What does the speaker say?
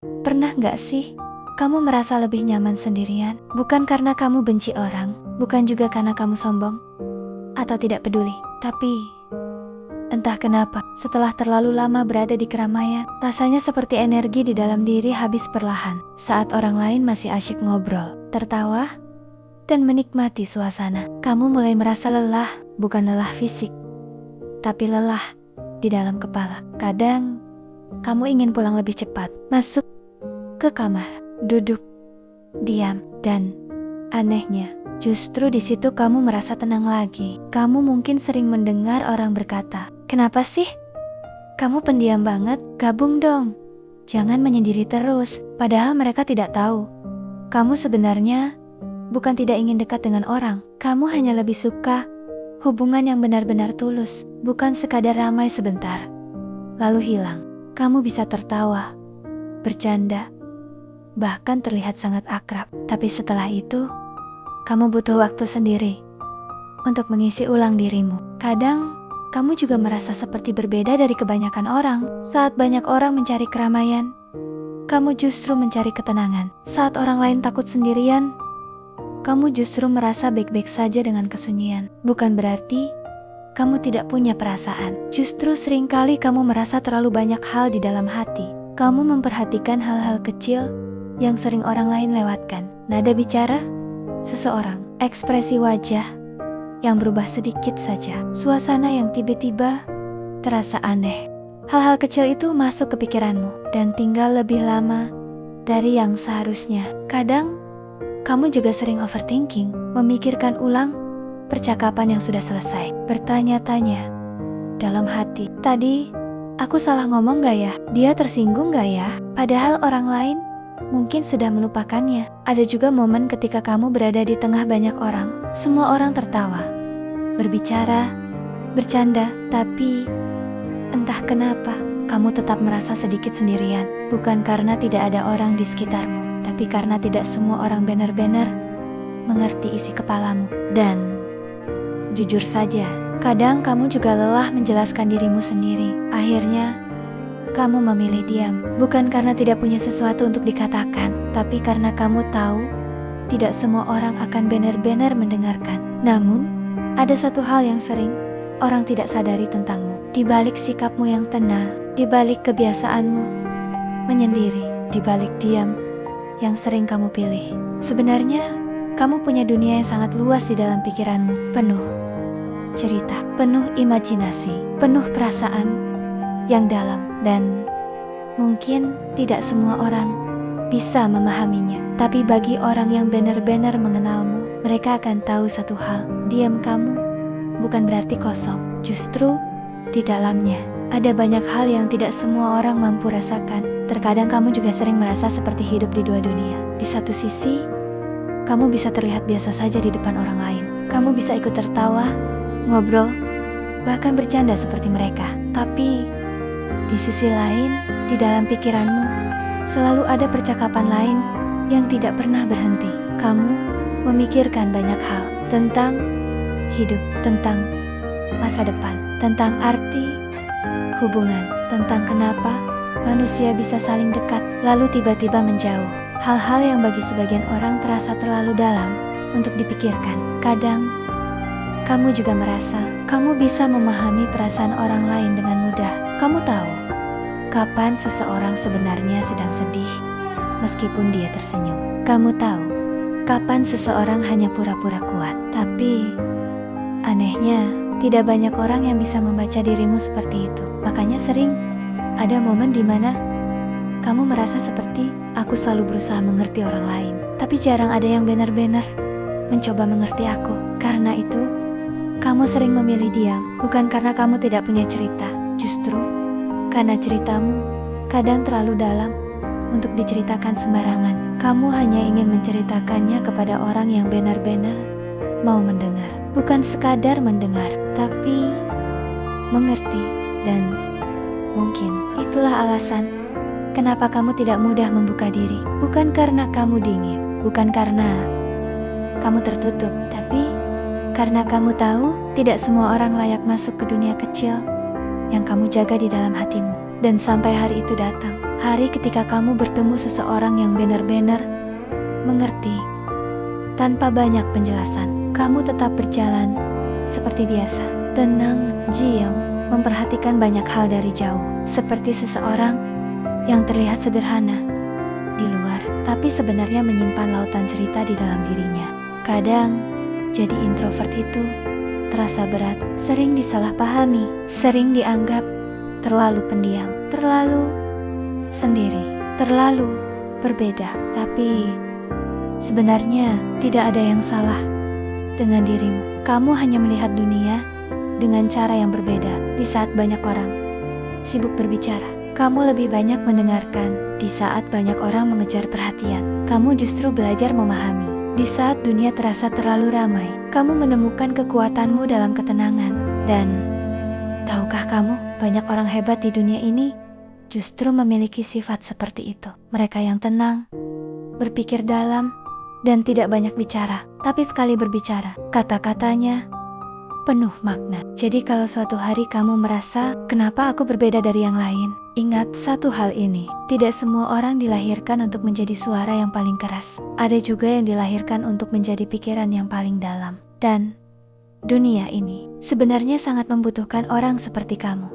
Pernah nggak sih kamu merasa lebih nyaman sendirian? Bukan karena kamu benci orang, bukan juga karena kamu sombong atau tidak peduli, tapi entah kenapa, setelah terlalu lama berada di keramaian, rasanya seperti energi di dalam diri habis perlahan. Saat orang lain masih asyik ngobrol, tertawa, dan menikmati suasana, kamu mulai merasa lelah, bukan lelah fisik, tapi lelah di dalam kepala. Kadang, kamu ingin pulang lebih cepat, masuk ke kamar, duduk, diam, dan anehnya, justru di situ kamu merasa tenang lagi. Kamu mungkin sering mendengar orang berkata, "Kenapa sih? Kamu pendiam banget, gabung dong. Jangan menyendiri terus." Padahal mereka tidak tahu. Kamu sebenarnya bukan tidak ingin dekat dengan orang. Kamu hanya lebih suka hubungan yang benar-benar tulus, bukan sekadar ramai sebentar, lalu hilang. Kamu bisa tertawa, bercanda, bahkan terlihat sangat akrab. Tapi setelah itu, kamu butuh waktu sendiri untuk mengisi ulang dirimu. Kadang, kamu juga merasa seperti berbeda dari kebanyakan orang. Saat banyak orang mencari keramaian, kamu justru mencari ketenangan. Saat orang lain takut sendirian, kamu justru merasa baik-baik saja dengan kesunyian. Bukan berarti kamu tidak punya perasaan. Justru seringkali kamu merasa terlalu banyak hal di dalam hati. Kamu memperhatikan hal-hal kecil yang sering orang lain lewatkan. Nada bicara seseorang, ekspresi wajah yang berubah sedikit saja, suasana yang tiba-tiba terasa aneh. Hal-hal kecil itu masuk ke pikiranmu dan tinggal lebih lama dari yang seharusnya. Kadang, kamu juga sering overthinking, memikirkan ulang percakapan yang sudah selesai, bertanya-tanya dalam hati, tadi aku salah ngomong gak ya? Dia tersinggung gak ya? Padahal orang lain mungkin sudah melupakannya. Ada juga momen ketika kamu berada di tengah banyak orang. Semua orang tertawa, berbicara, bercanda, tapi entah kenapa kamu tetap merasa sedikit sendirian. Bukan karena tidak ada orang di sekitarmu, tapi karena tidak semua orang benar-benar mengerti isi kepalamu. Dan jujur saja, kadang kamu juga lelah menjelaskan dirimu sendiri. Akhirnya, kamu memilih diam, bukan karena tidak punya sesuatu untuk dikatakan, tapi karena kamu tahu tidak semua orang akan benar-benar mendengarkan. Namun, ada satu hal yang sering orang tidak sadari tentangmu. Di balik sikapmu yang tenang, di balik kebiasaanmu menyendiri, di balik diam yang sering kamu pilih, sebenarnya kamu punya dunia yang sangat luas di dalam pikiranmu, penuh cerita, penuh imajinasi, penuh perasaan yang dalam, dan mungkin tidak semua orang bisa memahaminya. Tapi bagi orang yang benar-benar mengenalmu, mereka akan tahu satu hal, diam kamu bukan berarti kosong. Justru di dalamnya ada banyak hal yang tidak semua orang mampu rasakan. Terkadang kamu juga sering merasa seperti hidup di dua dunia. Di satu sisi, kamu bisa terlihat biasa saja di depan orang lain. Kamu bisa ikut tertawa, ngobrol, bahkan bercanda seperti mereka. Tapi di sisi lain, di dalam pikiranmu selalu ada percakapan lain yang tidak pernah berhenti. Kamu memikirkan banyak hal tentang hidup, tentang masa depan, tentang arti hubungan, tentang kenapa manusia bisa saling dekat lalu tiba-tiba menjauh. Hal-hal yang bagi sebagian orang terasa terlalu dalam untuk dipikirkan. Kadang, kamu juga merasa kamu bisa memahami perasaan orang lain dengan mudah. Kamu tahu kapan seseorang sebenarnya sedang sedih meskipun dia tersenyum. Kamu tahu kapan seseorang hanya pura-pura kuat. Tapi anehnya, tidak banyak orang yang bisa membaca dirimu seperti itu. Makanya sering ada momen di mana kamu merasa seperti, aku selalu berusaha mengerti orang lain, tapi jarang ada yang benar-benar mencoba mengerti aku. Karena itu, kamu sering memilih diam, bukan karena kamu tidak punya cerita, justru karena ceritamu kadang terlalu dalam untuk diceritakan sembarangan. Kamu hanya ingin menceritakannya kepada orang yang benar-benar mau mendengar. Bukan sekadar mendengar, tapi mengerti. Dan mungkin itulah alasan kenapa kamu tidak mudah membuka diri. Bukan karena kamu dingin, bukan karena kamu tertutup, tapi karena kamu tahu tidak semua orang layak masuk ke dunia kecil yang kamu jaga di dalam hatimu. Dan sampai hari itu datang, Hari ketika kamu bertemu seseorang yang benar-benar mengerti. Tanpa banyak penjelasan, kamu tetap berjalan seperti biasa. Tenang, Jiyoung, memperhatikan banyak hal dari jauh. Seperti seseorang yang terlihat sederhana di luar, tapi sebenarnya menyimpan lautan cerita di dalam dirinya. Kadang, jadi introvert itu terasa berat, sering disalahpahami, sering dianggap terlalu pendiam, terlalu sendiri, terlalu berbeda. Tapi sebenarnya tidak ada yang salah dengan dirimu. Kamu hanya melihat dunia dengan cara yang berbeda. Di saat banyak orang sibuk berbicara, kamu lebih banyak mendengarkan. Di saat banyak orang mengejar perhatian, kamu justru belajar memahami. Di saat dunia terasa terlalu ramai, kamu menemukan kekuatanmu dalam ketenangan. Dan tahukah kamu, banyak orang hebat di dunia ini justru memiliki sifat seperti itu. Mereka yang tenang, berpikir dalam, dan tidak banyak bicara. Tapi sekali berbicara, kata-katanya penuh makna. Jadi kalau suatu hari kamu merasa, kenapa aku berbeda dari yang lain? Ingat satu hal ini, tidak semua orang dilahirkan untuk menjadi suara yang paling keras. Ada juga yang dilahirkan untuk menjadi pikiran yang paling dalam. Dan dunia ini sebenarnya sangat membutuhkan orang seperti kamu.